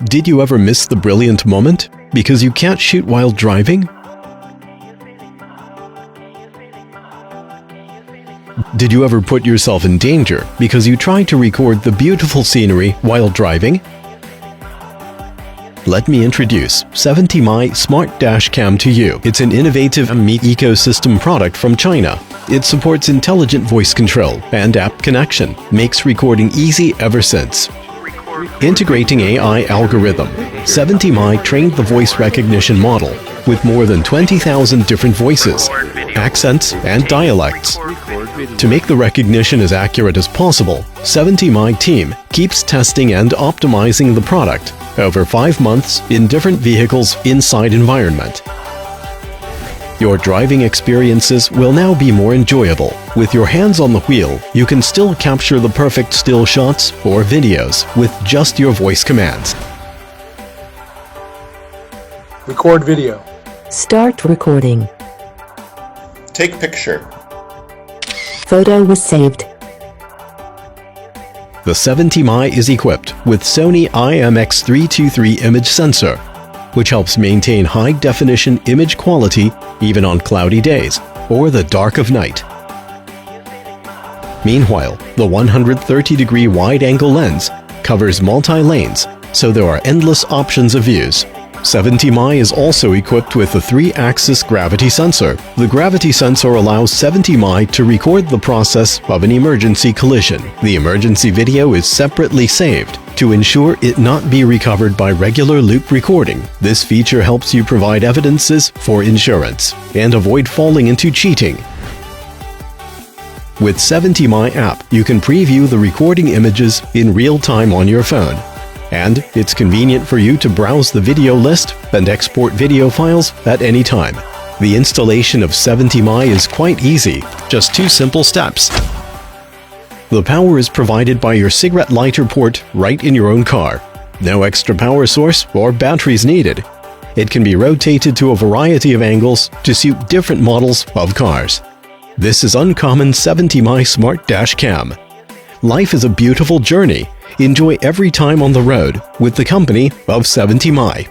Did you ever miss the brilliant moment because you can't shoot while driving? Did you ever put yourself in danger because you tried to record the beautiful scenery while driving? Let me introduce 70My Smart Dash Cam to you. It's an innovative Mi ecosystem product from China. It supports intelligent voice control and app connection, makes recording easy ever since. Integrating AI algorithm, 70My trained the voice recognition model with more than 20,000 different voices, accents, and dialects. To make the recognition as accurate as possible, 70My team keeps testing and optimizing the product over 5 months in different vehicles' inside environment. Your driving experiences will now be more enjoyable. With your hands on the wheel, you can still capture the perfect still shots or videos with just your voice commands. Record video. Start recording. Take picture. Photo was saved. The 70My is equipped with Sony IMX323 image sensor, which helps maintain high-definition image quality even on cloudy days or the dark of night. Meanwhile, the 130-degree wide-angle lens covers multi-lanes, so there are endless options of views. 70My is also equipped with a 3-axis gravity sensor. The gravity sensor allows 70My to record the process of an emergency collision. The emergency video is separately saved to ensure it not be recovered by regular loop recording. This feature helps you provide evidences for insurance and avoid falling into cheating. With 70My app, you can preview the recording images in real time on your phone. And it's convenient for you to browse the video list and export video files at any time. The installation of 70My is quite easy, just 2 simple steps. The power is provided by your cigarette lighter port right in your own car. No extra power source or batteries needed. It can be rotated to a variety of angles to suit different models of cars. This is uncommon 70My Smart Dash Cam. Life is a beautiful journey. Enjoy every time on the road with the company of 70My.